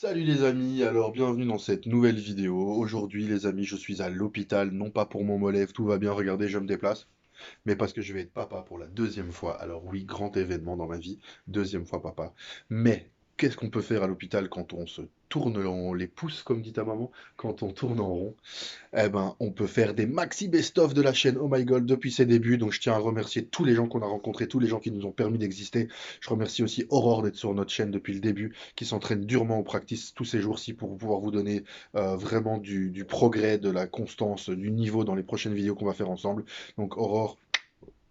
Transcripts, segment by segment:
Salut les amis, alors bienvenue dans cette nouvelle vidéo. Aujourd'hui les amis, je suis à l'hôpital, non pas pour mon mollet, tout va bien, regardez, je me déplace, mais parce que je vais être papa pour la deuxième fois. Alors oui, grand événement dans ma vie, deuxième fois papa. Mais qu'est-ce qu'on peut faire à l'hôpital quand on se tourne les pouces, comme dit ta maman, quand on tourne en rond? Eh ben, on peut faire des maxi best-of de la chaîne Oh My God depuis ses débuts. Donc, je tiens à remercier tous les gens qu'on a rencontrés, tous les gens qui nous ont permis d'exister. Je remercie aussi Aurore d'être sur notre chaîne depuis le début, qui s'entraîne durement au practice tous ces jours-ci pour pouvoir vous donner vraiment du progrès, de la constance, du niveau dans les prochaines vidéos qu'on va faire ensemble. Donc, Aurore,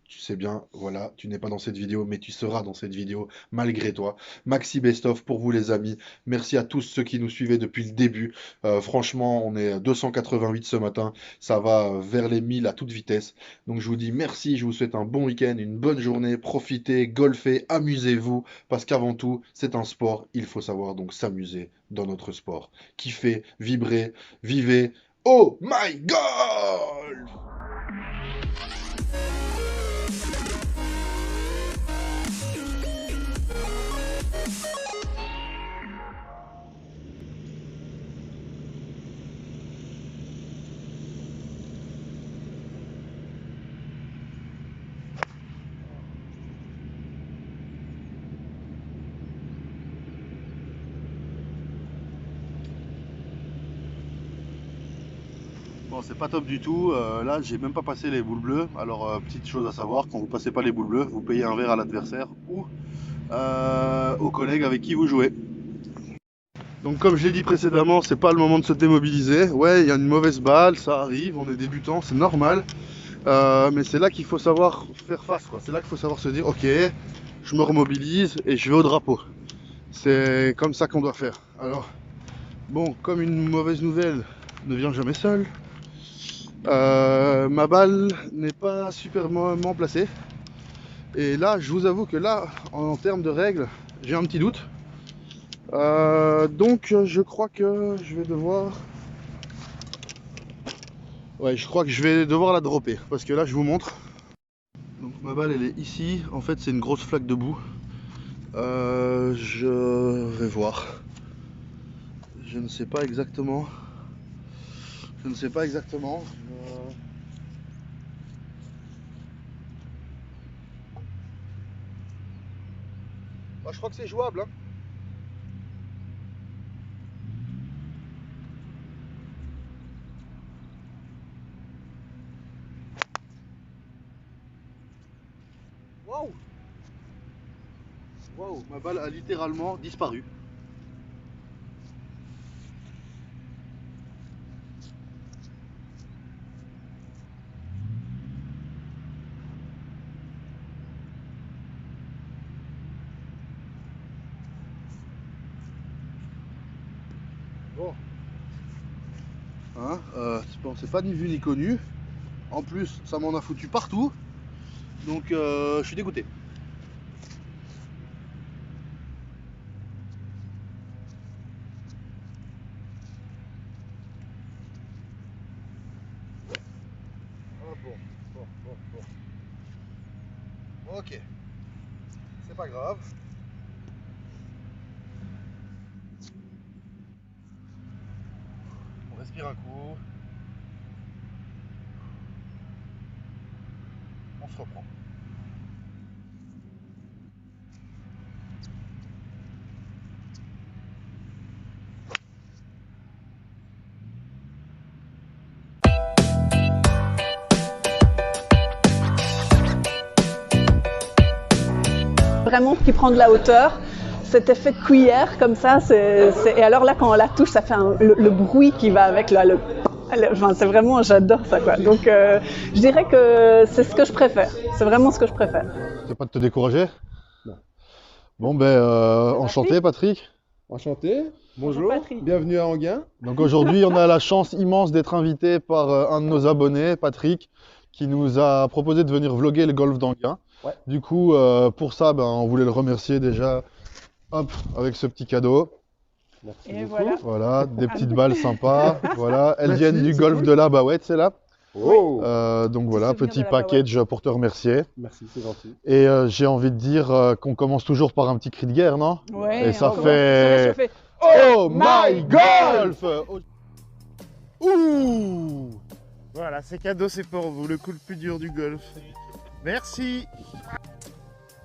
tu sais bien, voilà, tu n'es pas dans cette vidéo, mais tu seras dans cette vidéo malgré toi. Maxi best-of pour vous les amis. Merci à tous ceux qui nous suivaient depuis le début. Franchement, on est à 288 ce matin. Ça va vers les 1000 à toute vitesse. Donc je vous dis merci, je vous souhaite un bon week-end, une bonne journée. Profitez, golfez, amusez-vous. Parce qu'avant tout, c'est un sport. Il faut savoir donc s'amuser dans notre sport. Kiffez, vibrez, vivez. Oh my God! Bon, c'est pas top du tout. Là, j'ai même pas passé les boules bleues. Alors, petite chose à savoir, quand vous passez pas les boules bleues, vous payez un verre à l'adversaire ou aux collègues avec qui vous jouez. Donc, comme je l'ai dit précédemment, c'est pas le moment de se démobiliser. Ouais, il y a une mauvaise balle, ça arrive, on est débutant, c'est normal. Mais c'est là qu'il faut savoir faire face, quoi. C'est là qu'il faut savoir se dire, ok, je me remobilise et je vais au drapeau. C'est comme ça qu'on doit faire. Alors, bon, comme une mauvaise nouvelle ne vient jamais seule. Ma balle n'est pas superment placée. Et là, je vous avoue que là, en termes de règles, j'ai un petit doute. Donc, je crois que je vais devoir... Ouais, je crois que je vais devoir la dropper. Parce que là, je vous montre. Donc, ma balle, elle est ici. En fait, c'est une grosse flaque de boue. Je vais voir. Je ne sais pas exactement. Je ne sais pas exactement. Bah, je crois que c'est jouable. Hein. Waouh! Waouh! Ma balle a littéralement disparu. Bon. Hein, bon, c'est pas ni vu ni connu. En plus, ça m'en a foutu partout. Donc, je suis dégoûté. Ah bon. Ok. C'est pas grave. On respire un coup. On se reprend. Vraiment qui prend de la hauteur, cet effet de cuillère comme ça, et alors là quand on la touche, ça fait le bruit qui va avec enfin, c'est vraiment, j'adore ça quoi. Donc je dirais que c'est ce que je préfère, c'est vraiment ce que je préfère. C'est pas de te décourager? Non. Bon ben, enchanté Patrick. Enchanté, bonjour, Bonjour, Patrick. bienvenue à Anguin. Donc aujourd'hui, on a la chance immense d'être invité par un de nos abonnés, Patrick, qui nous a proposé de venir vlogger le golf d'Anguin. Ouais. Du coup, pour ça, ben, on voulait le remercier déjà, hop, avec ce petit cadeau. Merci Et beaucoup. Voilà, des petites balles sympas. Voilà, elles Merci, viennent du c'est golf cool. de la Bawette, c'est là. Oh, Donc voilà, souvenir petit de la package pour te remercier. merci, c'est gentil. Et j'ai envie de dire qu'on commence toujours par un petit cri de guerre, non? Ouais, Et ça on va fait... chauffer. Oh my golf! Ouh! Voilà, c'est cadeau, c'est pour vous, le coup le plus dur du golf. Merci.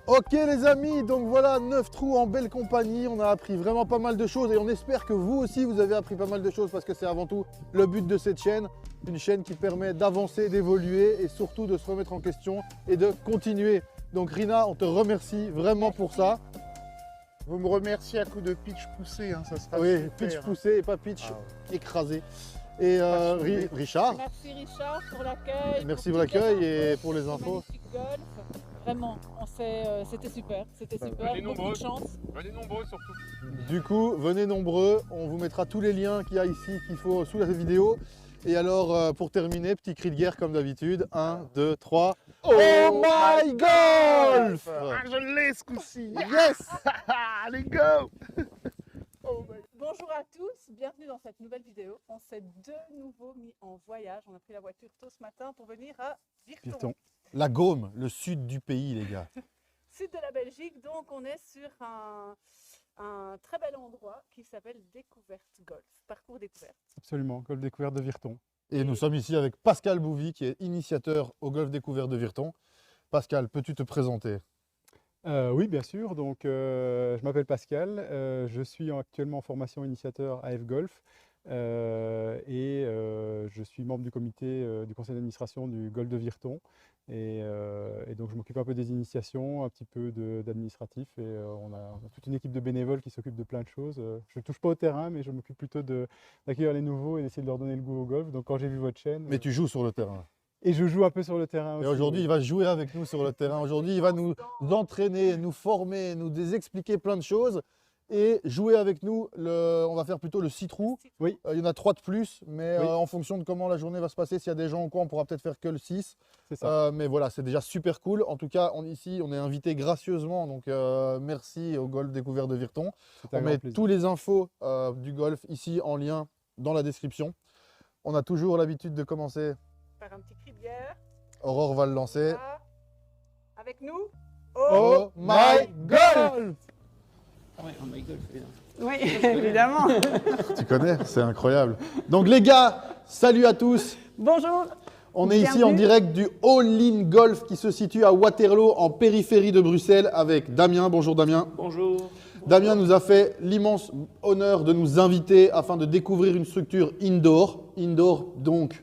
Ok les amis, donc voilà, 9 trous en belle compagnie, on a appris vraiment pas mal de choses et on espère que vous aussi vous avez appris pas mal de choses parce que c'est avant tout le but de cette chaîne, une chaîne qui permet d'avancer, d'évoluer et surtout de se remettre en question et de continuer. Donc Rina, on te remercie vraiment pour ça. Vous me remerciez à coup de pitch poussé, hein, ça sera Oui, super. pitch poussé et pas pitch Ah écrasé. Et Richard, Merci Richard pour l'accueil. merci pour l'accueil et pour les infos. Magnifique golf. Vraiment, c'était super. C'était super. Beaucoup de chance. Venez nombreux surtout. Du coup, venez nombreux, on vous mettra tous les liens qu'il y a ici, qu'il faut sous la vidéo. Et alors, pour terminer, petit cri de guerre comme d'habitude. 1, 2, 3. Oh my golf! Ah, je l'ai ce coup-ci. Yes! Allez, go! Bonjour à tous, bienvenue dans cette nouvelle vidéo. On s'est de nouveau mis en voyage. On a pris la voiture tôt ce matin pour venir à Virton, La Gaume, le sud du pays, les gars. sud de la Belgique. Donc on est sur un très bel endroit qui s'appelle Découverte Golf, parcours découverte. Absolument, golf découverte de Virton. Et nous sommes ici avec Pascal Bouvy, qui est initiateur au golf découvert de Virton. Pascal, peux-tu te présenter? Oui, bien sûr. Donc, je m'appelle Pascal. Je suis actuellement en formation initiateur à F-Golf et je suis membre du comité du conseil d'administration du golf de Virton. Et donc, je m'occupe un peu des initiations, un petit peu d'administratif. Et on a toute une équipe de bénévoles qui s'occupe de plein de choses. Je ne touche pas au terrain, mais je m'occupe plutôt d'accueillir les nouveaux et d'essayer de leur donner le goût au golf. Donc, quand j'ai vu votre chaîne. Mais tu joues sur le terrain. Et je joue un peu sur le terrain aussi. Et aujourd'hui, oui. il va jouer avec nous sur le terrain. Aujourd'hui, il va nous entraîner, nous former, nous expliquer plein de choses et jouer avec nous. On va faire plutôt le 6 trous. Oui. Il y en a 3 de plus, mais Oui. en fonction de comment la journée va se passer, s'il y a des gens ou quoi, on pourra peut-être faire que le 6. C'est ça. Mais voilà, c'est déjà super cool. En tout cas, ici, on est invité gracieusement. Donc, merci au Golf Découvert de Virton. C'est un On grand met plaisir. tous les infos du golf ici en lien dans la description. On a toujours l'habitude de commencer. Par un petit cri de guerre. Aurore va le lancer. Là, avec nous. Oh my golf! Oui, évidemment. Tu connais, c'est incroyable. Donc les gars, salut à tous. Bonjour. On est ici en Bienvenue. direct du All In Golf qui se situe à Waterloo en périphérie de Bruxelles avec Damien. Bonjour Damien. Bonjour. Damien nous a fait l'immense honneur de nous inviter afin de découvrir une structure indoor. Indoor donc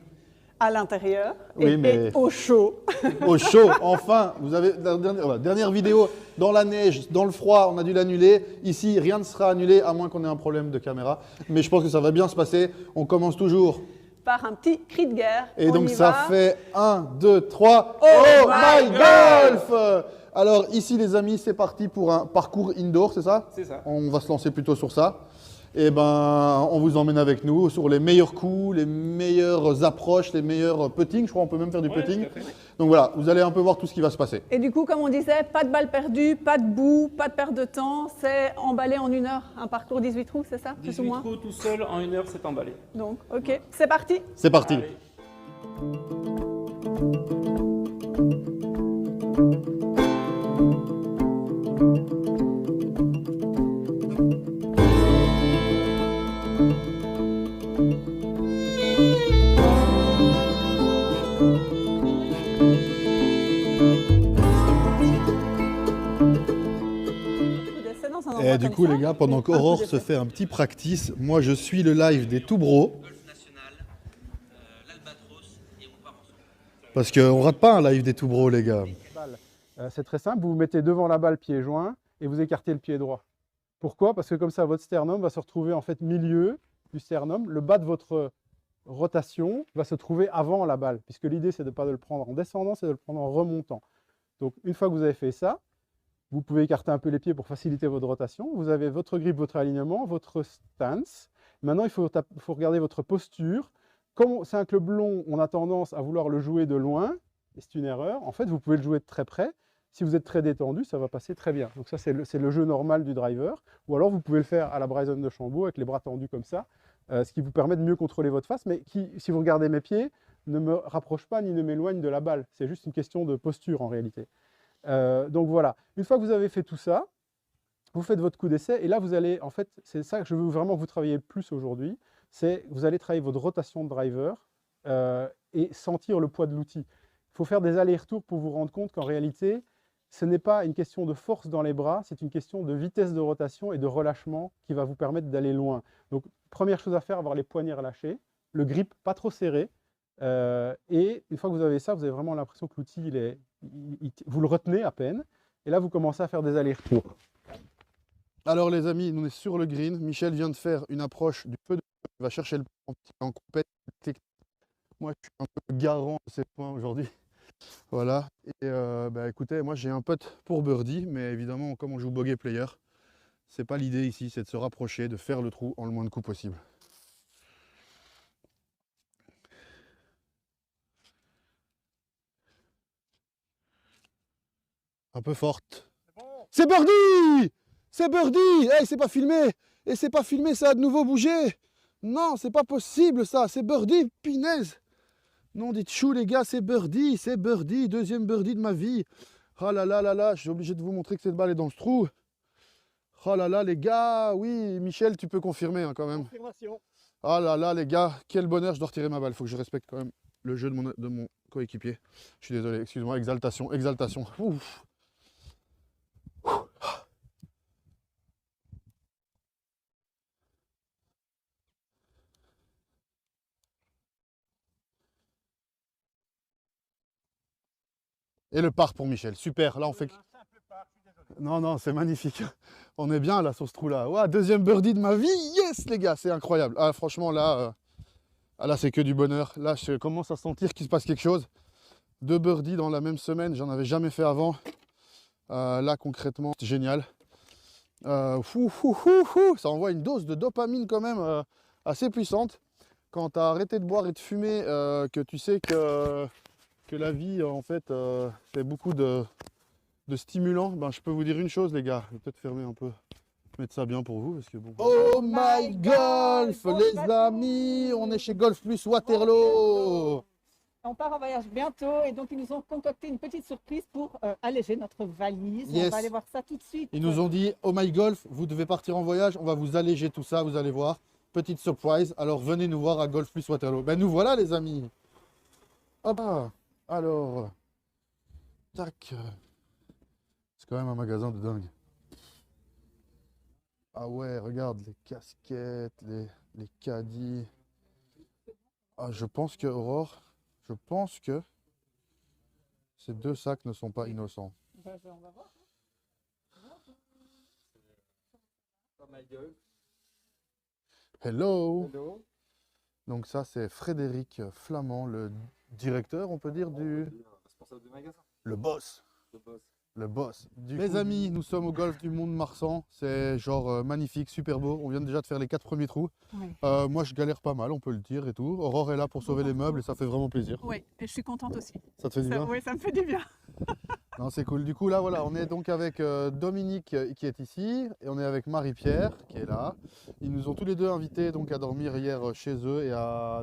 À l'intérieur Oui, et, mais- et au chaud. au chaud. Enfin, vous avez la dernière vidéo dans la neige, dans le froid, on a dû l'annuler. Ici, rien ne sera annulé à moins qu'on ait un problème de caméra. Mais je pense que ça va bien se passer. On commence toujours. Par un petit cri de guerre. Et On donc y ça va. fait 1, 2, 3. Oh my my golf! Alors ici les amis, c'est parti pour un parcours indoor, c'est ça? C'est ça. On va se lancer plutôt sur ça. Et ben, on vous emmène avec nous sur les meilleurs coups, les meilleures approches, les meilleurs puttings. Je crois qu'on peut même faire du Ouais, putting. tout à fait. Donc voilà, vous allez un peu voir tout ce qui va se passer. Et du coup, comme on disait, pas de balle perdue, pas de boue, pas de perte de temps. C'est emballé en 1 heure. Un parcours 18 trous, c'est ça? Plus ou 18 moins. trous tout seul, en 1 heure, c'est emballé. Donc, ok, c'est parti. C'est parti. Allez. C'est dans un endroit Et du comme coup ça. les gars, pendant Un peu qu'Aurore de se fait. fait un petit practice, moi je suis le live des tout bros. Parce qu'on rate pas un live des tout bros les gars. Balle. C'est très simple, vous vous mettez devant la balle pied joint et vous écartez le pied droit. Pourquoi? Parce que comme ça, votre sternum va se retrouver en fait milieu du sternum. Le bas de votre rotation va se trouver avant la balle, puisque l'idée, c'est de ne pas de le prendre en descendant, c'est de le prendre en remontant. Donc, une fois que vous avez fait ça, vous pouvez écarter un peu les pieds pour faciliter votre rotation. Vous avez votre grip, votre alignement, votre stance. Maintenant, il faut regarder votre posture. Comme c'est un club long, on a tendance à vouloir le jouer de loin, et c'est une erreur. En fait, vous pouvez le jouer de très près. Si vous êtes très détendu, ça va passer très bien. Donc ça, c'est le jeu normal du driver. Ou alors, vous pouvez le faire à la Bryson de Chambaud, avec les bras tendus comme ça, ce qui vous permet de mieux contrôler votre face, mais qui, si vous regardez mes pieds, ne me rapproche pas ni ne m'éloigne de la balle. C'est juste une question de posture en réalité. Donc voilà, une fois que vous avez fait tout ça, Vous faites votre coup d'essai et là, vous allez, en fait, c'est ça que je veux vraiment que vous travailliez le plus aujourd'hui, c'est vous allez travailler votre rotation de driver et sentir le poids de l'outil. Il faut faire des allers-retours pour vous rendre compte qu'en réalité, ce n'est pas une question de force dans les bras, c'est une question de vitesse de rotation et de relâchement qui va vous permettre d'aller loin. Donc, première chose à faire, avoir les poignets relâchés, le grip pas trop serré. Et une fois que vous avez ça, vous avez vraiment l'impression que l'outil, vous le retenez à peine. Et là, vous commencez à faire des allers-retours. Alors les amis, on est sur le green. Michel vient de faire une approche du feu de il va chercher le point en compète technique. Moi, je suis un peu garant de ces points aujourd'hui. Voilà. Et bah, écoutez, moi j'ai un putt pour birdie, mais évidemment, comme on joue bogey player, c'est pas l'idée ici, c'est de se rapprocher, de faire le trou en le moins de coups possible. Un peu forte. C'est birdie! C'est birdie! Hey, c'est pas filmé! Et c'est pas filmé, ça a de nouveau bougé! Non, c'est pas possible ça! C'est birdie, pinaise! Non, dites chou les gars, c'est birdie! Deuxième birdie de ma vie! Oh là là là là, je suis obligé de vous montrer que cette balle est dans ce trou! Oh là là les gars! Oui, Michel, tu peux confirmer hein, quand même. Confirmation. Oh là là les gars, quel bonheur, je dois retirer ma balle. Faut que je respecte quand même le jeu de mon coéquipier. Je suis désolé, excuse-moi, exaltation, exaltation. Ouf. Et le par pour Michel, super, là on fait... Non, non, c'est magnifique. On est bien là sur ce trou-là. Ouah, deuxième birdie de ma vie, yes les gars, c'est incroyable. Ah, franchement là, là c'est que du bonheur. Là je commence à sentir qu'il se passe quelque chose. 2 birdies dans la même semaine, j'en avais jamais fait avant. Là concrètement, c'est génial. Ça envoie une dose de dopamine quand même assez puissante. Quand tu as arrêté de boire et de fumer, que tu sais que la vie en fait c'est beaucoup de stimulants, ben, je peux vous dire une chose les gars, je vais peut-être fermer un peu, mettre ça bien pour vous parce que bon. Oh my golf les amis, on est chez Golf Plus Waterloo. On part en voyage bientôt et donc ils nous ont concocté une petite surprise pour alléger notre valise. Yes. On va aller voir ça tout de suite. Ils nous ont dit, oh my golf, vous devez partir en voyage, on va vous alléger tout ça, vous allez voir. Petite surprise, alors venez nous voir à Golf Plus Waterloo. Ben nous voilà les amis. Hop là. Alors, tac. C'est quand même un magasin de dingue. Ah ouais, regarde les casquettes, les caddies. Ah, je pense que Aurore, je pense que ces 2 sacs ne sont pas innocents. On va voir. Hello. Hello. Donc ça c'est Frédéric Flamand, le directeur, on peut dire, du... Responsable du magasin. Le boss. Le boss. Le boss. Les amis, nous sommes au golf du Mont-de-Marsan. C'est genre magnifique, super beau. On vient déjà de faire les 4 premiers trous. Oui. Moi, je galère pas mal, on peut le dire et tout. Aurore est là pour sauver les meubles et ça fait vraiment plaisir. Oui, et je suis contente aussi. Ça te fait du bien? Oui, ça me fait du bien. Non, c'est cool. Du coup, là, voilà, on est donc avec Dominique qui est ici et on est avec Marie-Pierre qui est là. Ils nous ont tous les deux invités donc à dormir hier chez eux et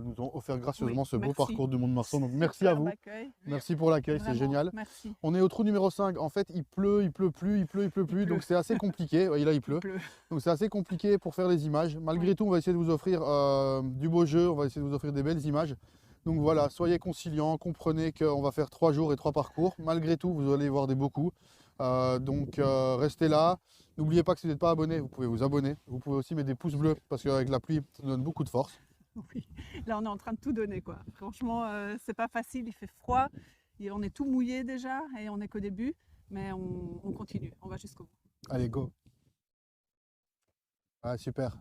nous ont offert gracieusement ce beau parcours du Mont-de-Marsan. Donc merci à vous. Merci pour l'accueil, c'est génial. Merci. On est au trou numéro 5. En fait, il pleut plus. Donc c'est assez compliqué. Ouais, là, il pleut. Donc c'est assez compliqué pour faire les images. Malgré tout, on va essayer de vous offrir du beau jeu. On va essayer de vous offrir des belles images. Donc voilà, soyez conciliants, comprenez qu'on va faire 3 jours et 3 parcours. Malgré tout, vous allez y voir des beaux coups. Donc restez là. N'oubliez pas que si vous n'êtes pas abonné, vous pouvez vous abonner. Vous pouvez aussi mettre des pouces bleus parce qu'avec la pluie, ça donne beaucoup de force. Oui, là on est en train de tout donner quoi. Franchement, c'est pas facile, il fait froid. Et on est tout mouillé déjà et on n'est qu'au début. Mais on continue, on va jusqu'au bout. Allez, go. Ah, super.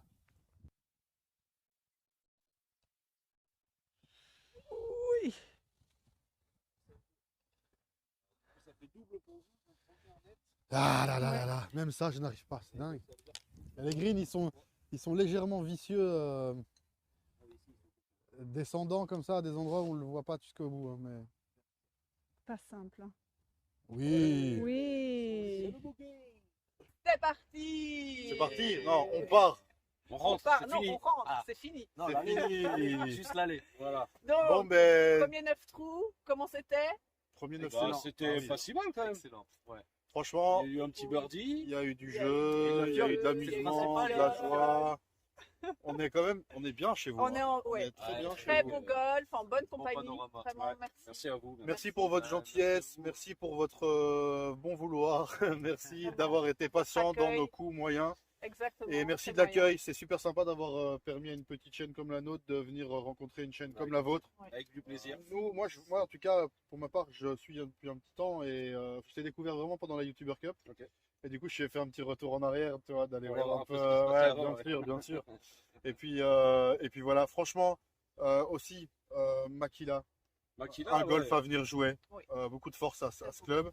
Oui. Ah là là là là, même ça je n'arrive pas, c'est dingue. Et les greens ils sont légèrement vicieux, descendants comme ça, à des endroits où on ne le voit pas jusqu'au bout. Hein, mais... Pas simple. Hein. Oui. Oui. C'est parti. C'est parti. Non, on part. On rentre. C'est non, fini. on rentre, Ah. c'est fini. Non, l'aller. Juste l'aller. Voilà. Donc, Bon ben, premier 9 trous, comment c'était? premier 9 C'était pas si mal quand même. Excellent. Ouais. Franchement, Il y a eu un petit birdie. il y a eu du jeu, il y a eu de l'amusement, de la joie. On est bien chez vous. On est en On est très bien chez très vous. beau golf, en bonne Bon compagnie. panorama. Vraiment, Ouais. merci. Merci à vous. Merci pour votre gentillesse, merci pour votre bon vouloir, merci d'avoir été patient dans Accueil. nos coûts moyens. Exactement. Et merci c'est de l'accueil, c'est super sympa d'avoir permis à une petite chaîne comme la nôtre de venir rencontrer une chaîne comme la vôtre. Avec du plaisir. Moi, en tout cas, pour ma part, je suis depuis un petit temps et je t'ai découvert vraiment pendant la YouTuber Cup. Ok. Et du coup, je t'ai fait un petit retour en arrière, tu vois, d'aller Ouais, voir un peu. ce qui se passait Ouais, avant, bien ouais. sûr, bien sûr. Et puis voilà, franchement, aussi, Makila, Makila, un golf ouais. à venir jouer. Oui. Beaucoup de force à ce club.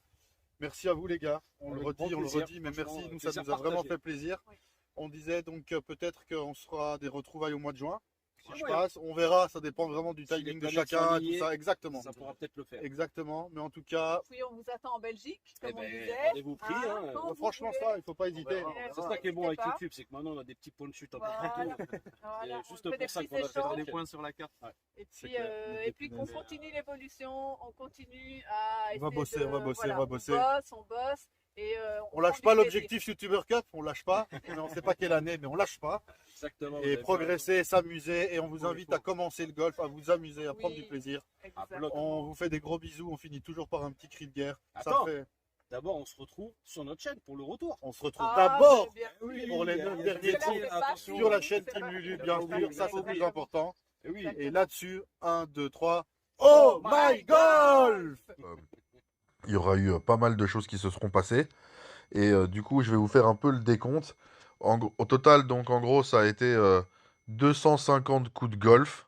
Merci à vous, les gars. On le Avec grand redit, plaisir. mais merci, Franchement, nous, ça plaisir nous a vraiment partagé. fait plaisir. Oui. On disait donc peut-être qu'on sera des retrouvailles au mois de juin. Si Ah je ouais. passe, on verra, ça dépend vraiment du Si les timing de planètes sont chacun, tout alignées, ça, exactement. Ça pourra peut-être le faire. Exactement, mais en tout cas, Puis on vous attend en Belgique, comme Eh on ben, disait. rendez-vous pris, hein. quand vous franchement, voulez. ça, il faut pas hésiter. verra. Eh, C'est ça qui est bon avec n'hésitez pas. YouTube, c'est que maintenant on a des petits points de chute un peu Voilà. partout. Voilà, Et juste on fait des pour ça petits qu'on a fait échanges. des points sur la carte. Et C'est puis, clair. et puis qu'on continue l'évolution, on continue à essayer On va bosser, de- on va bosser, voilà, on va bosser. On bosse. Et On lâche prend pas du plaisir. l'objectif YouTuber Cup, on lâche pas, mais on sait pas quelle année, mais on lâche pas. Exactement. vous Et avez progresser, s'amuser, et on vous Oui, invite faut. à commencer le golf, à vous amuser, à prendre Oui. du plaisir. Exactement. On vous fait des gros bisous, on finit toujours par un petit cri de guerre. Attends. Ça fait. D'abord, on se retrouve sur notre chaîne pour le retour. On se retrouve Ah, d'abord mais bien Oui, sûr. pour les il y a- 9 il y a- derniers Parce que là, tours c'est pas attention. sur la fini, chaîne c'est Team pas Lulu, fini. bien sûr, ça c'est Exactement. plus important. Et oui. Et là-dessus, 1, 2, 3. Oh my golf! Il y aura eu pas mal de choses qui se seront passées. Et du coup, je vais vous faire un peu le décompte. Au total, donc en gros, ça a été 250 coups de golf.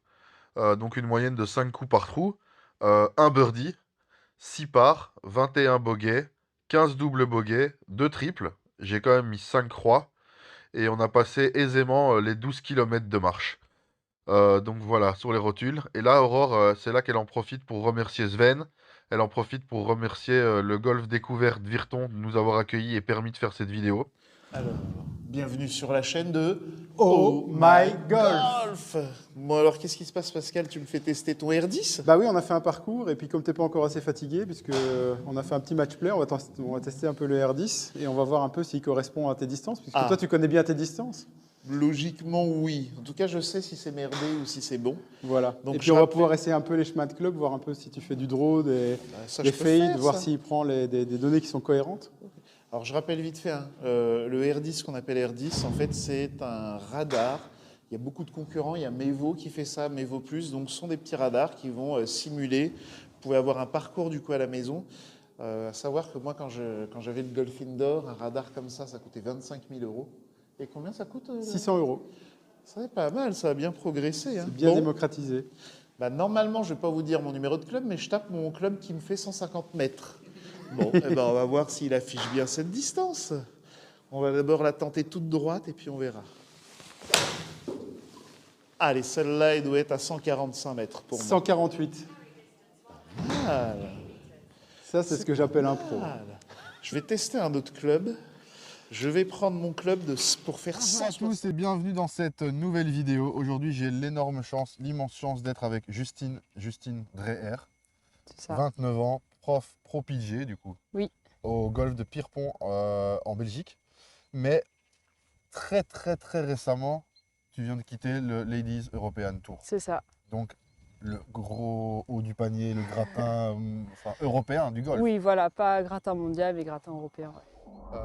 Donc une moyenne de 5 coups par trou. Un birdie, 6 par, 21 bogeys, 15 doubles bogeys, 2 triples. J'ai quand même mis 5 croix. Et on a passé aisément les 12 km de marche. Donc voilà, sur les rotules. Et là, Aurore, c'est là qu'elle en profite pour remercier Sven. Elle en profite pour remercier le Golf Découverte Virton de nous avoir accueillis et permis de faire cette vidéo. Alors, bienvenue sur la chaîne de Oh My Golf. Bon alors, qu'est-ce qui se passe, Pascal? Tu me fais tester ton R10? Bah oui, on a fait un parcours et puis comme tu n'es pas encore assez fatigué, puisque on a fait un petit match play, on va tester un peu le R10 et on va voir un peu s'il correspond à tes distances, puisque Ah. toi tu connais bien tes distances. Logiquement, oui. En tout cas, je sais si c'est merdé ou si c'est bon. Voilà. Donc, et puis je on va rappelle- pouvoir essayer un peu les chemins de club, voir un peu si tu fais du draw, des Ça, des je peux fades, faire, voir ça. s'il prend des données qui sont cohérentes. Alors, je rappelle vite fait, hein, le R10 qu'on appelle R10, en fait, c'est un radar. Il y a beaucoup de concurrents. Il y a Mevo qui fait ça, Mevo Plus. Donc, ce sont des petits radars qui vont simuler. Vous pouvez avoir un parcours du coup à la maison. À savoir que moi, quand j'avais le Golf Indoor, un radar comme ça coûtait 25 000 €. Et combien ça coûte 600 €. C'est pas mal, ça a bien progressé. Hein. C'est bien Bon, démocratisé. bah, normalement, je ne vais pas vous dire mon numéro de club, mais je tape mon club qui me fait 150 mètres. Bon, eh ben, on va voir s'il affiche bien cette distance. On va d'abord la tenter toute droite et puis on verra. Allez, celle-là, elle doit être à 145 mètres pour moi. 148. Mal, Ça, c'est ce que j'appelle un pro. mal. Je vais tester un autre club. Je vais prendre mon club pour faire Bonjour à 160. tous et bienvenue dans cette nouvelle vidéo. Aujourd'hui, j'ai l'énorme chance, l'immense chance d'être avec Justine Dreher, 29 ans, prof pro PGA du coup, Oui. au golf de Pierrepont en Belgique. Mais très récemment, tu viens de quitter le Ladies European Tour. C'est ça. Donc le gros haut du panier, le gratin enfin, européen du golf. Oui, voilà, pas gratin mondial, mais gratin européen. Ouais.